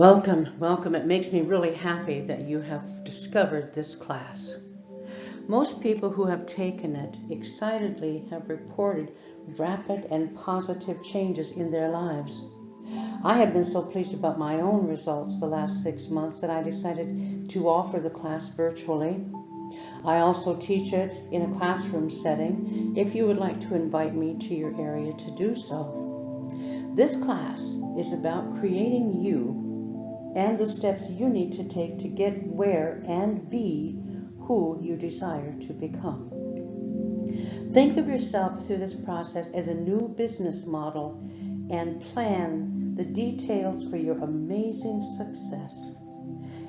Welcome, welcome. It makes me really happy that you have discovered this class. Most people who have taken it excitedly have reported rapid and positive changes in their lives. I have been so pleased about my own results the last 6 months that I decided to offer the class virtually. I also teach it in a classroom setting if you would like to invite me to your area to do so. This class is about creating you and the steps you need to take to get where and be who you desire to become. Think of yourself through this process as a new business model and plan the details for your amazing success.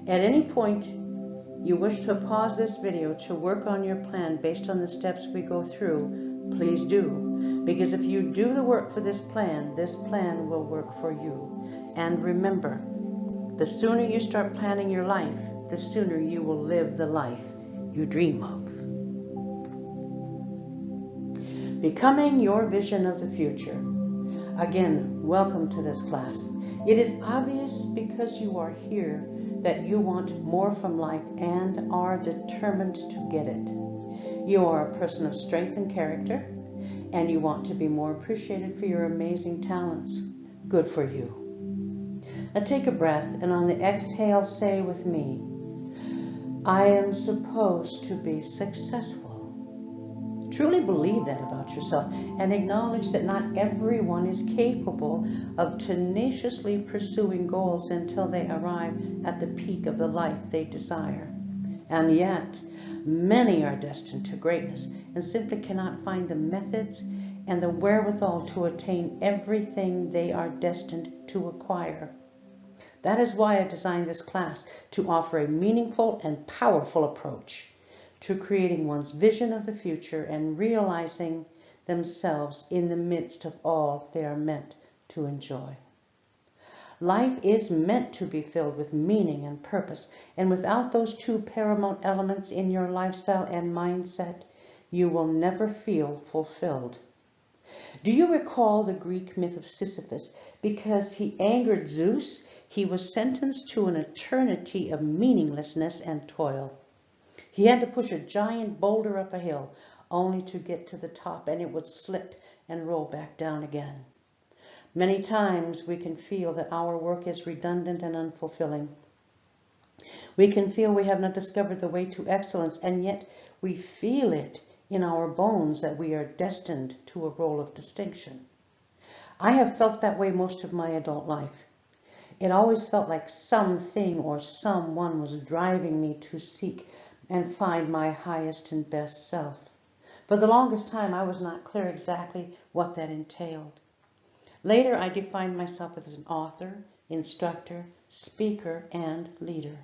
At any point you wish to pause this video to work on your plan based on the steps we go through, please do. Because if you do the work for this plan will work for you. And remember, the sooner you start planning your life, the sooner you will live the life you dream of. Becoming your vision of the future. Again, welcome to this class. It is obvious because you are here that you want more from life and are determined to get it. You are a person of strength and character, and you want to be more appreciated for your amazing talents. Good for you. Now take a breath, and on the exhale say with me, I am supposed to be successful. Truly believe that about yourself and acknowledge that not everyone is capable of tenaciously pursuing goals until they arrive at the peak of the life they desire. And yet, many are destined to greatness and simply cannot find the methods and the wherewithal to attain everything they are destined to acquire. That is why I designed this class, to offer a meaningful and powerful approach to creating one's vision of the future and realizing themselves in the midst of all they are meant to enjoy. Life is meant to be filled with meaning and purpose, and without those two paramount elements in your lifestyle and mindset, you will never feel fulfilled. Do you recall the Greek myth of Sisyphus? Because he angered Zeus, he was sentenced to an eternity of meaninglessness and toil. He had to push a giant boulder up a hill, only to get to the top, and it would slip and roll back down again. Many times we can feel that our work is redundant and unfulfilling. We can feel we have not discovered the way to excellence, and yet we feel it in our bones that we are destined to a role of distinction. I have felt that way most of my adult life. It always felt like something or someone was driving me to seek and find my highest and best self. For the longest time, I was not clear exactly what that entailed. Later, I defined myself as an author, instructor, speaker, and leader.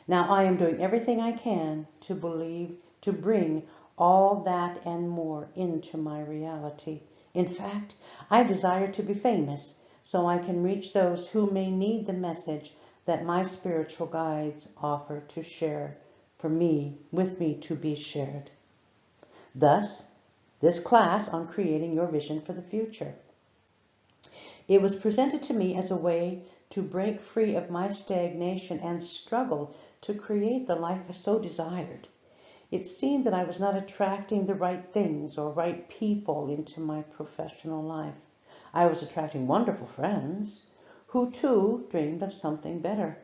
Now I am doing everything I can to bring all that and more into my reality. In fact, I desire to be famous so I can reach those who may need the message that my spiritual guides offer to share with me to be shared. Thus, this class on creating your vision for the future. It was presented to me as a way to break free of my stagnation and struggle to create the life I so desired. It seemed that I was not attracting the right things or right people into my professional life. I was attracting wonderful friends who too dreamed of something better,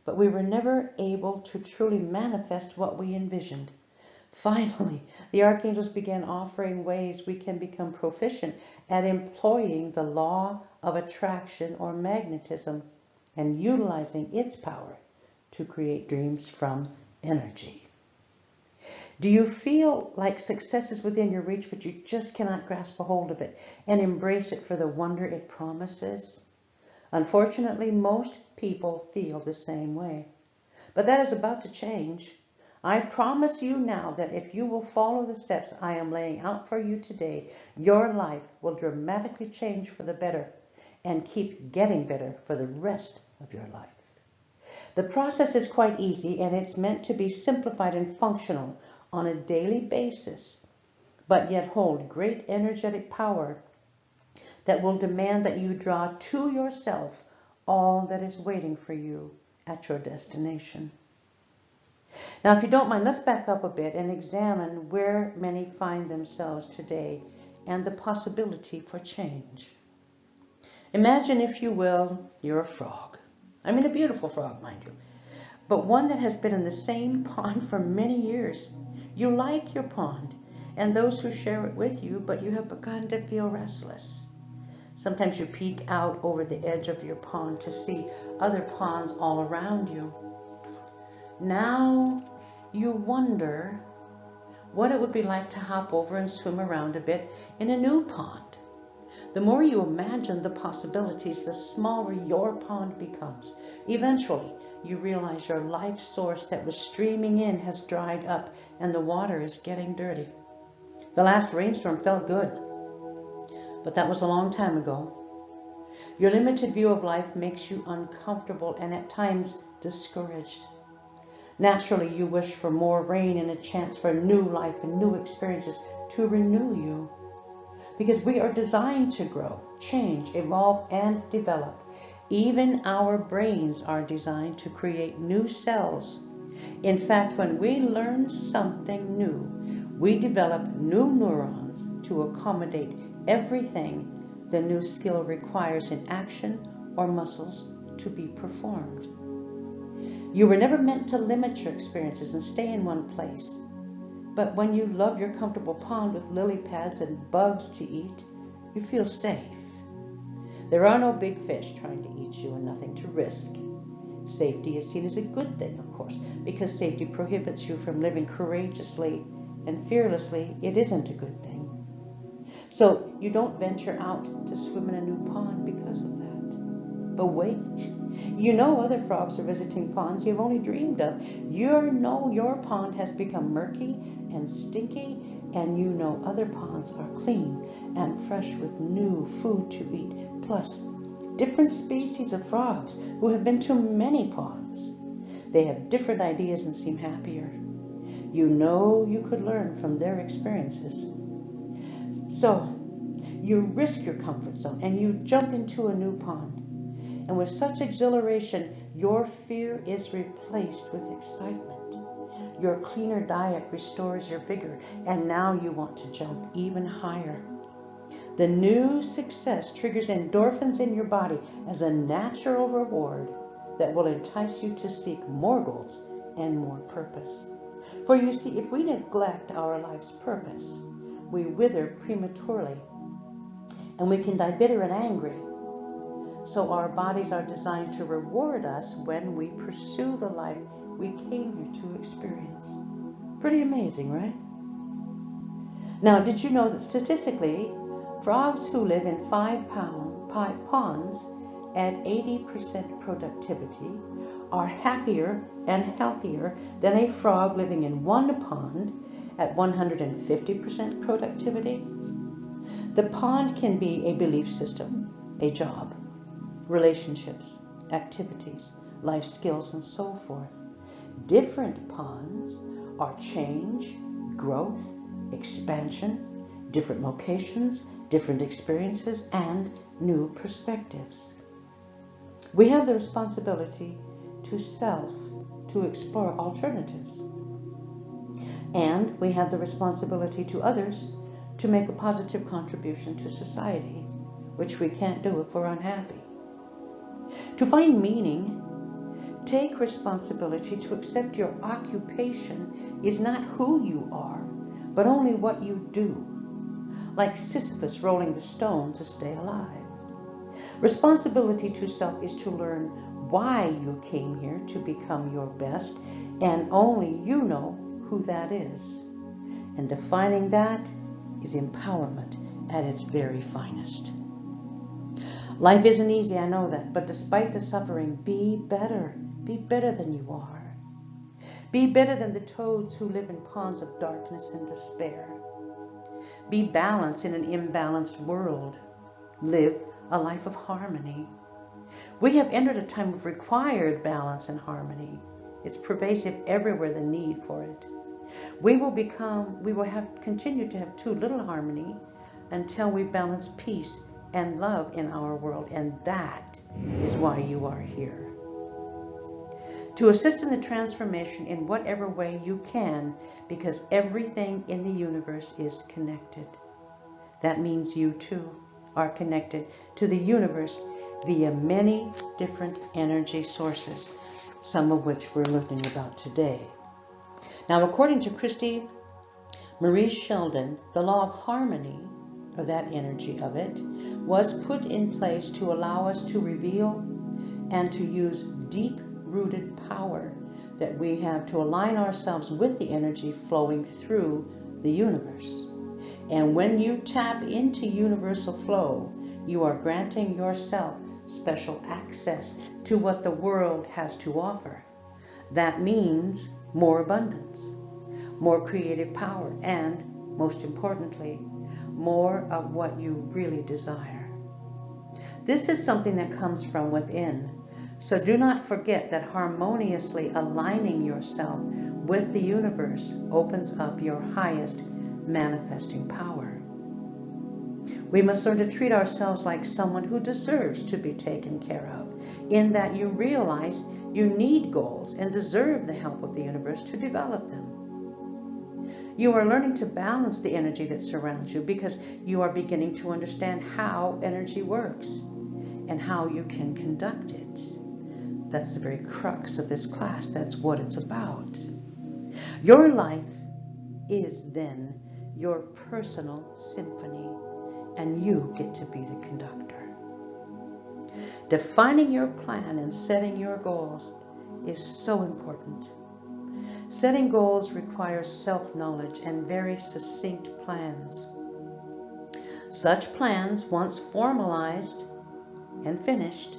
but we were never able to truly manifest what we envisioned. Finally, the archangels began offering ways we can become proficient at employing the law of attraction or magnetism and utilizing its power to create dreams from energy. Do you feel like success is within your reach, but you just cannot grasp a hold of it and embrace it for the wonder it promises? Unfortunately, most people feel the same way. But that is about to change. I promise you now that if you will follow the steps I am laying out for you today, your life will dramatically change for the better and keep getting better for the rest of your life. The process is quite easy, and it's meant to be simplified and functional on a daily basis, but yet hold great energetic power that will demand that you draw to yourself all that is waiting for you at your destination. Now, if you don't mind, let's back up a bit and examine where many find themselves today and the possibility for change. Imagine, if you will, you're a frog. I mean, a beautiful frog, mind you, but one that has been in the same pond for many years. You like your pond and those who share it with you, but you have begun to feel restless. Sometimes you peek out over the edge of your pond to see other ponds all around you. Now you wonder what it would be like to hop over and swim around a bit in a new pond. The more you imagine the possibilities, the smaller your pond becomes. Eventually, you realize your life source that was streaming in has dried up and the water is getting dirty. The last rainstorm felt good, but that was a long time ago. Your limited view of life makes you uncomfortable and at times discouraged. Naturally, you wish for more rain and a chance for new life and new experiences to renew you. Because we are designed to grow, change, evolve, and develop. Even our brains are designed to create new cells. In fact, when we learn something new, we develop new neurons to accommodate everything the new skill requires in action or muscles to be performed. You were never meant to limit your experiences and stay in one place. But when you love your comfortable pond with lily pads and bugs to eat, you feel safe. There are no big fish trying to eat you and nothing to risk. Safety is seen as a good thing, of course, because safety prohibits you from living courageously and fearlessly. It isn't a good thing. So you don't venture out to swim in a new pond because of that. But wait, you know other frogs are visiting ponds you've only dreamed of. You know your pond has become murky and stinky, and you know other ponds are clean and fresh with new food to eat, plus different species of frogs who have been to many ponds. They have different ideas and seem happier. You know you could learn from their experiences. So you risk your comfort zone and you jump into a new pond. And with such exhilaration, your fear is replaced with excitement. Your cleaner diet restores your vigor, and now you want to jump even higher. The new success triggers endorphins in your body as a natural reward that will entice you to seek more goals and more purpose. For you see, if we neglect our life's purpose, we wither prematurely, and we can die bitter and angry. So our bodies are designed to reward us when we pursue the life we came here to experience. Pretty amazing, right? Now, did you know that statistically, frogs who live in 5-pound ponds at 80% productivity are happier and healthier than a frog living in 1 pond at 150% productivity? The pond can be a belief system, a job, relationships, activities, life skills, and so forth. Different ponds are change, growth, expansion, different locations, different experiences, and new perspectives. We have the responsibility to explore alternatives. And we have the responsibility to others to make a positive contribution to society, which we can't do if we're unhappy. To find meaning, take responsibility to accept your occupation is not who you are, but only what you do. Like Sisyphus rolling the stone to stay alive. Responsibility to self is to learn why you came here to become your best, and only you know who that is. And defining that is empowerment at its very finest. Life isn't easy, I know that, but despite the suffering, be better. Be better than you are. Be better than the toads who live in ponds of darkness and despair. Be balanced in an imbalanced world. Live a life of harmony. We have entered a time of required balance and harmony. It's pervasive everywhere, the need for it. We will continue to have too little harmony until we balance peace and love in our world, and that is why you are here. To assist in the transformation in whatever way you can, because everything in the universe is connected. That means you too are connected to the universe via many different energy sources, some of which we're learning about today. Now, according to Christy Marie Sheldon, the law of harmony, or that energy of it, was put in place to allow us to reveal and to use deep-rooted power that we have to align ourselves with the energy flowing through the universe. And when you tap into universal flow, you are granting yourself special access to what the world has to offer. That means more abundance, more creative power, and, most importantly, more of what you really desire. This is something that comes from within. So do not forget that harmoniously aligning yourself with the universe opens up your highest manifesting power. We must learn to treat ourselves like someone who deserves to be taken care of, in that you realize you need goals and deserve the help of the universe to develop them. You are learning to balance the energy that surrounds you because you are beginning to understand how energy works and how you can conduct it. That's the very crux of this class. That's what it's about. Your life is then your personal symphony, and you get to be the conductor. Defining your plan and setting your goals is so important. Setting goals requires self-knowledge and very succinct plans. Such plans, once formalized and finished,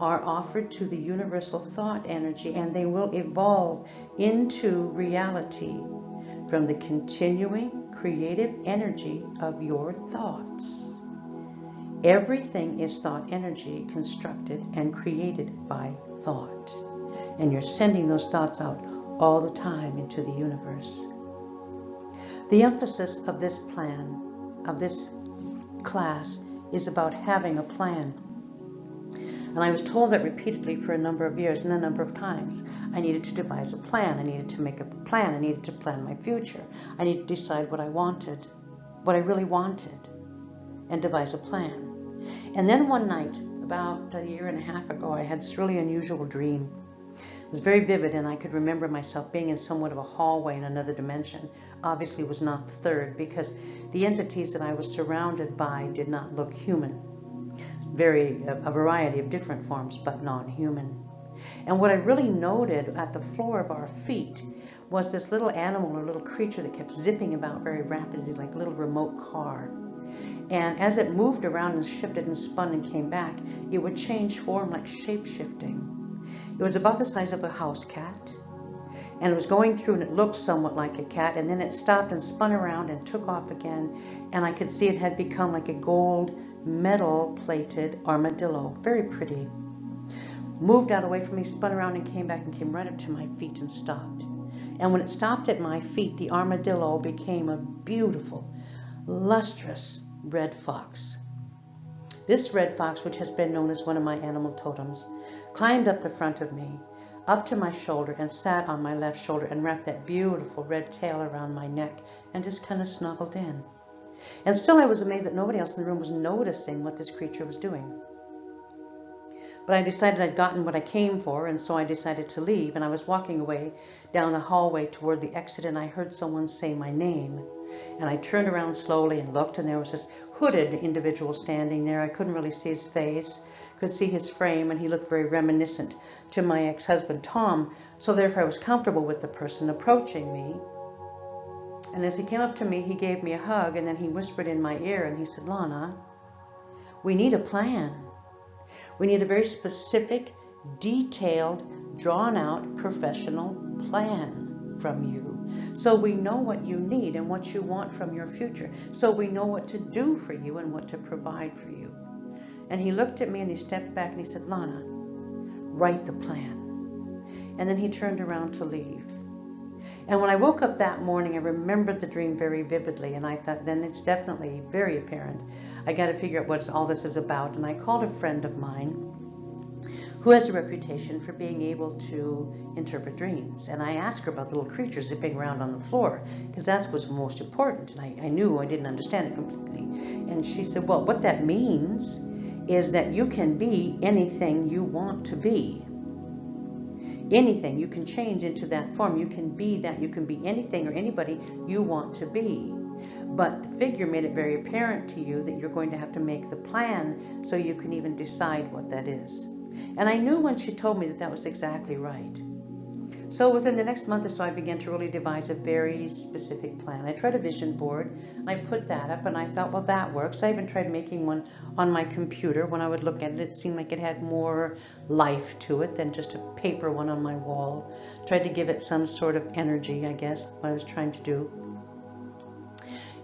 are offered to the universal thought energy, and they will evolve into reality from the continuing creative energy of your thoughts. Everything is thought energy, constructed and created by thought. And you're sending those thoughts out all the time into the universe. The emphasis of this plan, of this class, is about having a plan. And I was told that repeatedly for a number of years and a number of times. I needed to devise a plan. I needed to make a plan. I needed to plan my future. I needed to decide what I wanted, what I really wanted, and devise a plan. And then one night, about a year and a half ago, I had this really unusual dream. It was very vivid, and I could remember myself being in somewhat of a hallway in another dimension. Obviously, it was not the third, because the entities that I was surrounded by did not look human. A variety of different forms, but non-human. And what I really noted at the floor of our feet was this little animal or little creature that kept zipping about very rapidly, like a little remote car. And as it moved around and shifted and spun and came back, it would change form like shape-shifting. It was about the size of a house cat, and it was going through, and it looked somewhat like a cat, and then it stopped and spun around and took off again, and I could see it had become like a gold metal-plated armadillo, very pretty. Moved out away from me, spun around and came back and came right up to my feet and stopped. And when it stopped at my feet, the armadillo became a beautiful, lustrous red fox. This red fox, which has been known as one of my animal totems, climbed up the front of me, up to my shoulder, and sat on my left shoulder and wrapped that beautiful red tail around my neck and just kind of snuggled in. And still I was amazed that nobody else in the room was noticing what this creature was doing. But I decided I'd gotten what I came for, and so I decided to leave, and I was walking away down the hallway toward the exit, and I heard someone say my name. And I turned around slowly and looked, and there was this hooded individual standing there. I couldn't really see his face, could see his frame, and he looked very reminiscent to my ex-husband Tom, so therefore I was comfortable with the person approaching me. And as he came up to me, he gave me a hug, and then he whispered in my ear, and he said, "Lana, we need a plan. We need a very specific, detailed, drawn-out, professional plan from you. So we know what you need and what you want from your future. So we know what to do for you and what to provide for you." And he looked at me and he stepped back and he said, "Lana, write the plan." And then he turned around to leave. And when I woke up that morning, I remembered the dream very vividly, and I thought, then it's definitely very apparent. I got to figure out what all this is about. And I called a friend of mine who has a reputation for being able to interpret dreams. And I asked her about the little creatures zipping around on the floor, because that's what's most important. And I knew I didn't understand it completely. And she said, well, what that means is that you can be anything you want to be. Anything. You can change into that form. You can be that. You can be anything or anybody you want to be. But the figure made it very apparent to you that you're going to have to make the plan so you can even decide what that is. And I knew when she told me that that was exactly right. So within the next month or so, I began to really devise a very specific plan. I tried a vision board, and I put that up, and I thought, well, that works. I even tried making one on my computer. When I would look at it, it seemed like it had more life to it than just a paper one on my wall. Tried to give it some sort of energy, I guess, what I was trying to do.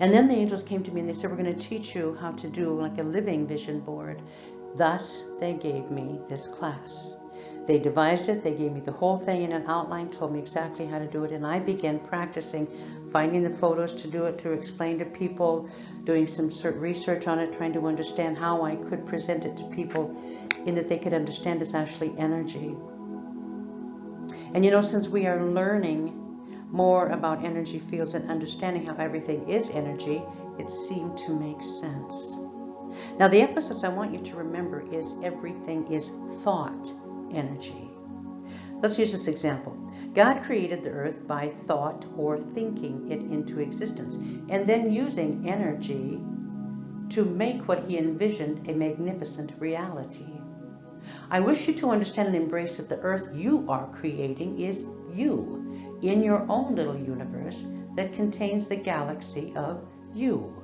And then the angels came to me, and they said, we're going to teach you how to do like a living vision board. Thus, they gave me this class. They devised it, they gave me the whole thing in an outline, told me exactly how to do it, and I began practicing, finding the photos to do it, to explain to people, doing some research on it, trying to understand how I could present it to people in that they could understand it's actually energy. And you know, since we are learning more about energy fields and understanding how everything is energy, it seemed to make sense. Now, the emphasis I want you to remember is everything is thought energy. Let's use this example. God created the earth by thought or thinking it into existence, and then using energy to make what he envisioned a magnificent reality. I wish you to understand and embrace that the earth you are creating is you, in your own little universe that contains the galaxy of you.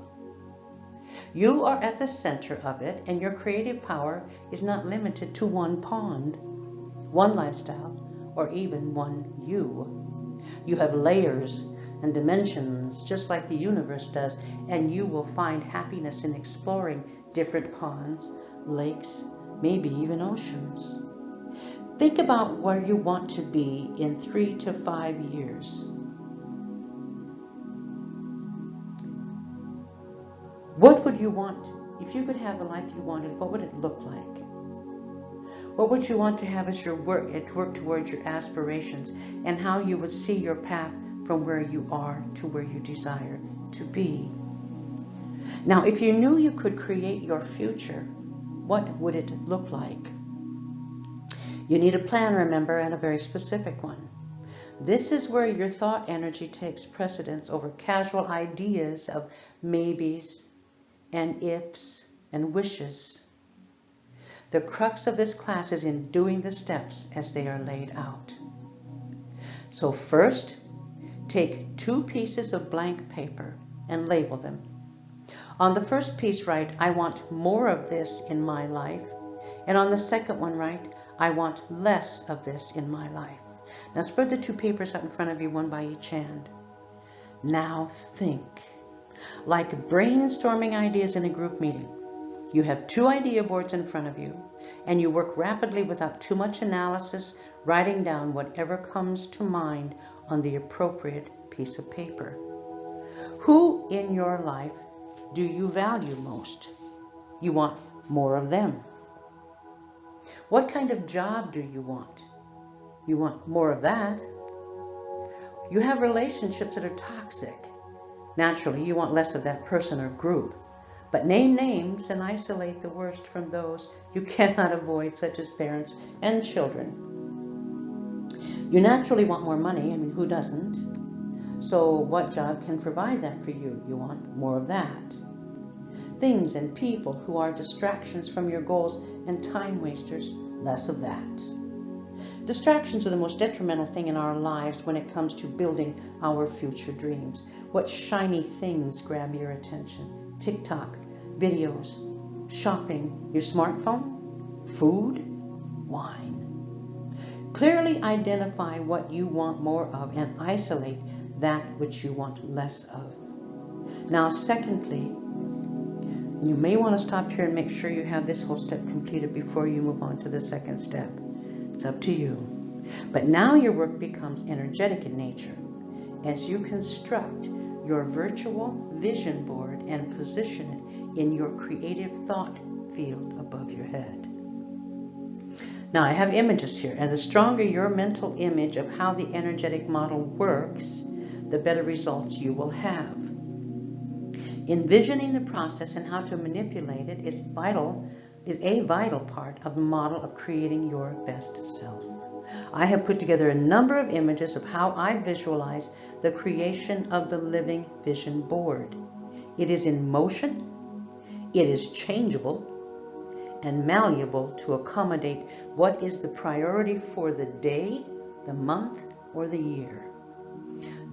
You are at the center of it, and your creative power is not limited to one pond, one lifestyle, or even one you. You have layers and dimensions just like the universe does, and you will find happiness in exploring different ponds, lakes, maybe even oceans. Think about where you want to be in 3 to 5 years. What would you want? If you could have the life you wanted, what would it look like? What would you want to have as your work towards your aspirations, and how you would see your path from where you are to where you desire to be? Now, if you knew you could create your future, what would it look like? You need a plan, remember, and a very specific one. This is where your thought energy takes precedence over casual ideas of maybes and ifs and wishes. The crux of this class is in doing the steps as they are laid out. So first, take 2 pieces of blank paper and label them. On the first piece, write, I want more of this in my life. And on the second one, write, I want less of this in my life. Now spread the 2 papers out in front of you, one by each hand. Now think. Like brainstorming ideas in a group meeting. You have 2 idea boards in front of you, and you work rapidly without too much analysis, writing down whatever comes to mind on the appropriate piece of paper. Who in your life do you value most? You want more of them. What kind of job do you want? You want more of that. You have relationships that are toxic. Naturally, you want less of that person or group. But name names and isolate the worst from those you cannot avoid, such as parents and children. You naturally want more money. I mean, who doesn't? So what job can provide that for you? You want more of that. Things and people who are distractions from your goals and time wasters, less of that. Distractions are the most detrimental thing in our lives when it comes to building our future dreams. What shiny things grab your attention? TikTok, videos, shopping, your smartphone, food, wine. Clearly identify what you want more of and isolate that which you want less of. Now, secondly, you may want to stop here and make sure you have this whole step completed before you move on to the second step. It's up to you. But now your work becomes energetic in nature as you construct your virtual vision board and position in your creative thought field above your head. Now I have images here, and the stronger your mental image of how the energetic model works, the better results you will have. Envisioning the process and how to manipulate it is a vital part of the model of creating your best self. I have put together a number of images of how I visualize the creation of the living vision board. It is in motion, it is changeable, and malleable to accommodate what is the priority for the day, the month, or the year.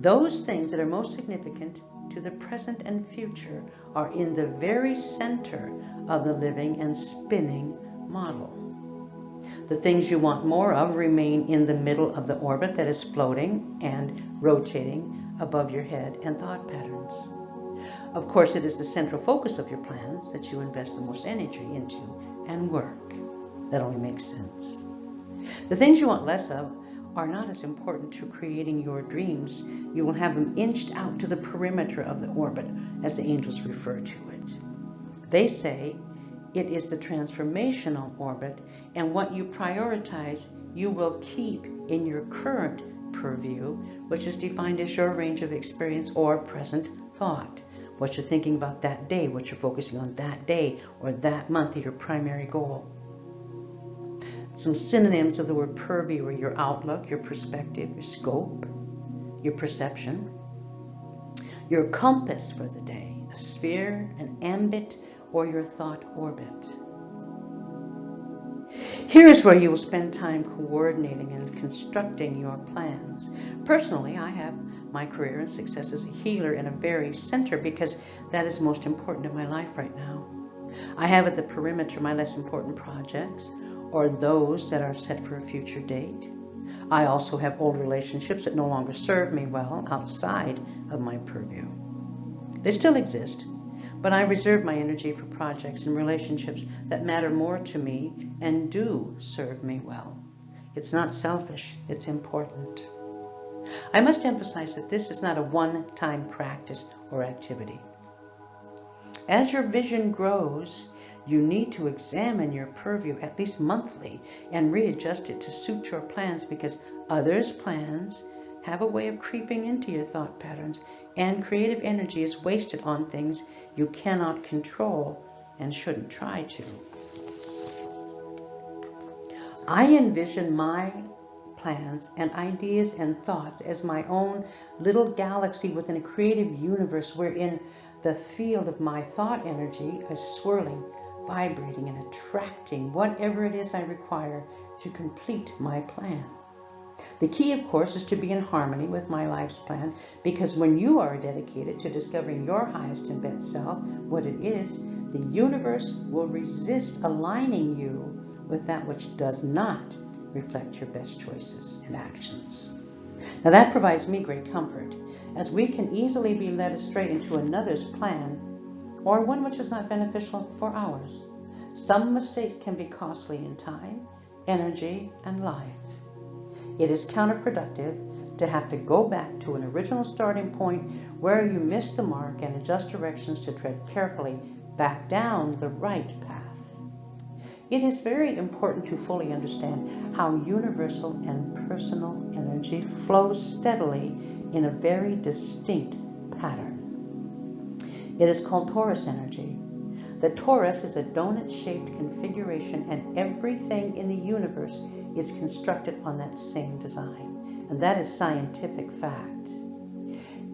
Those things that are most significant to the present and future are in the very center of the living and spinning model. The things you want more of remain in the middle of the orbit that is floating and rotating above your head and thought patterns. Of course, it is the central focus of your plans that you invest the most energy into and work. That only makes sense. The things you want less of are not as important to creating your dreams. You will have them inched out to the perimeter of the orbit, as the angels refer to it. They say it is the transformational orbit, and what you prioritize you will keep in your current purview, which is defined as your range of experience or present thought. What you're thinking about that day, what you're focusing on that day or that month, your primary goal. Some synonyms of the word purview are your outlook, your perspective, your scope, your perception, your compass for the day, a sphere, an ambit, or your thought orbit. Here is where you will spend time coordinating and constructing your plans. Personally, I have my career and success as a healer in a very center because that is most important in my life right now. I have at the perimeter my less important projects or those that are set for a future date. I also have old relationships that no longer serve me well outside of my purview. They still exist, but I reserve my energy for projects and relationships that matter more to me and do serve me well. It's not selfish, it's important. I must emphasize that this is not a one-time practice or activity. As your vision grows, you need to examine your purview at least monthly and readjust it to suit your plans because others' plans have a way of creeping into your thought patterns, and creative energy is wasted on things you cannot control and shouldn't try to. I envision my plans and ideas and thoughts as my own little galaxy within a creative universe wherein the field of my thought energy is swirling, vibrating, and attracting whatever it is I require to complete my plan. The key, of course, is to be in harmony with my life's plan, because when you are dedicated to discovering your highest and best self, what it is, the universe will resist aligning you with that which does not reflect your best choices and actions. Now that provides me great comfort, as we can easily be led astray into another's plan or one which is not beneficial for ours. Some mistakes can be costly in time, energy, and life. It is counterproductive to have to go back to an original starting point where you missed the mark and adjust directions to tread carefully back down the right path. It is very important to fully understand how universal and personal energy flows steadily in a very distinct pattern. It is called torus energy. The torus is a donut-shaped configuration, and everything in the universe is constructed on that same design, and that is scientific fact.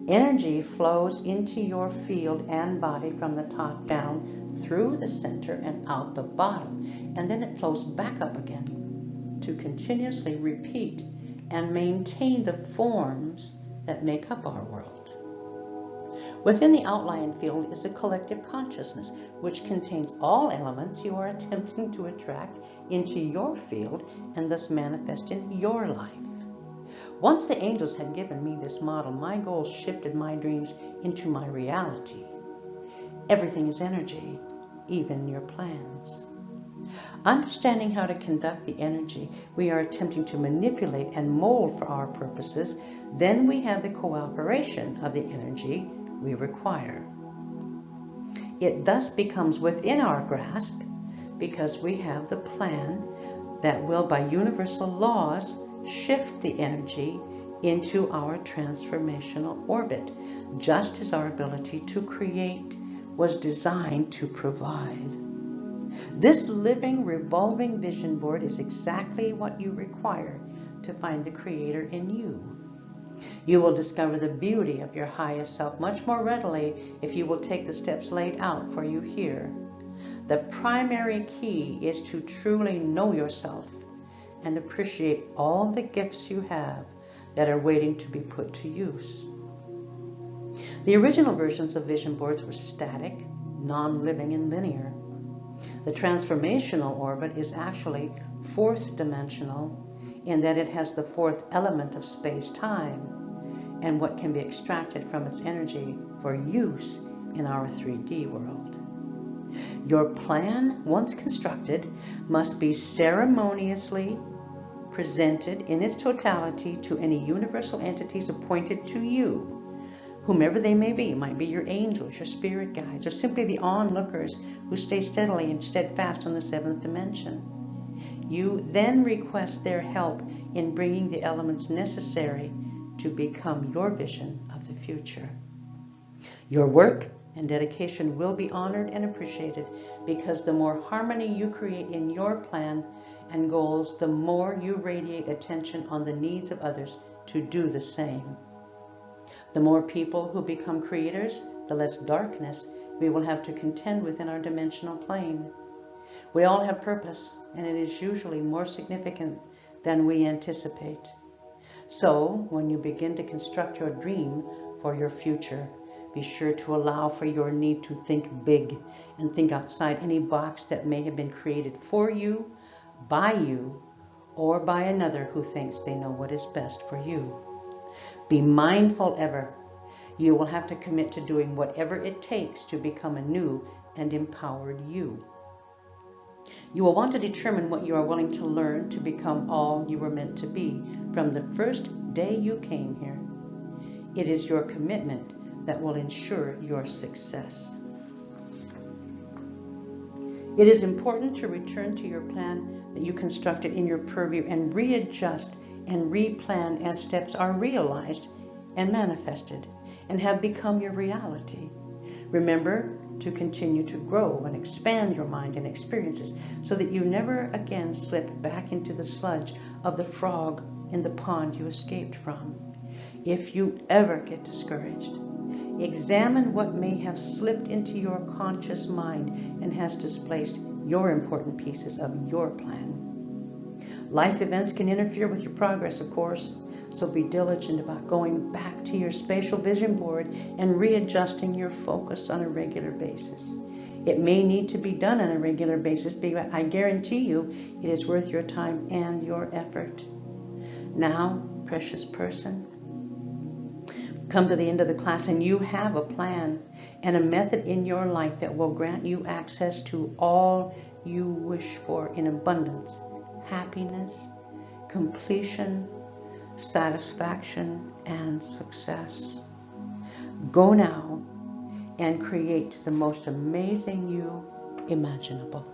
Energy flows into your field and body from the top down, through the center and out the bottom, and then it flows back up again to continuously repeat and maintain the forms that make up our world. Within the outline field is a collective consciousness, which contains all elements you are attempting to attract into your field and thus manifest in your life. Once the angels had given me this model, my goals shifted my dreams into my reality. Everything is energy, even your plans. Understanding how to conduct the energy we are attempting to manipulate and mold for our purposes, then we have the cooperation of the energy we require. It thus becomes within our grasp because we have the plan that will, by universal laws, shift the energy into our transformational orbit, just as our ability to create was designed to provide. This living, revolving vision board is exactly what you require to find the Creator in you. You will discover the beauty of your highest self much more readily if you will take the steps laid out for you here. The primary key is to truly know yourself and appreciate all the gifts you have that are waiting to be put to use. The original versions of vision boards were static, non-living, and linear. The transformational orbit is actually fourth dimensional in that it has the fourth element of space-time and what can be extracted from its energy for use in our 3D world. Your plan, once constructed, must be ceremoniously presented in its totality to any universal entities appointed to you, whomever they may be. It might be your angels, your spirit guides, or simply the onlookers who stay steadily and steadfast on the seventh dimension. You then request their help in bringing the elements necessary to become your vision of the future. Your work and dedication will be honored and appreciated because the more harmony you create in your plan and goals, the more you radiate attention on the needs of others to do the same. The more people who become creators, the less darkness we will have to contend with in our dimensional plane. We all have purpose, and it is usually more significant than we anticipate. So, when you begin to construct your dream for your future, be sure to allow for your need to think big and think outside any box that may have been created for you, or by another who thinks they know what is best for you. Be mindful ever. You will have to commit to doing whatever it takes to become a new and empowered you. You will want to determine what you are willing to learn to become all you were meant to be from the first day you came here. It is your commitment that will ensure your success. It is important to return to your plan that you constructed in your purview and readjust and replan as steps are realized and manifested and have become your reality. Remember to continue to grow and expand your mind and experiences so that you never again slip back into the sludge of the frog in the pond you escaped from. If you ever get discouraged, examine what may have slipped into your conscious mind and has displaced your important pieces of your plan. Life events can interfere with your progress, of course, so be diligent about going back to your spatial vision board and readjusting your focus on a regular basis. It may need to be done on a regular basis, but I guarantee you it is worth your time and your effort. Now, precious person, come to the end of the class and you have a plan and a method in your life that will grant you access to all you wish for in abundance, happiness, completion, satisfaction, and success. Go now and create the most amazing you imaginable.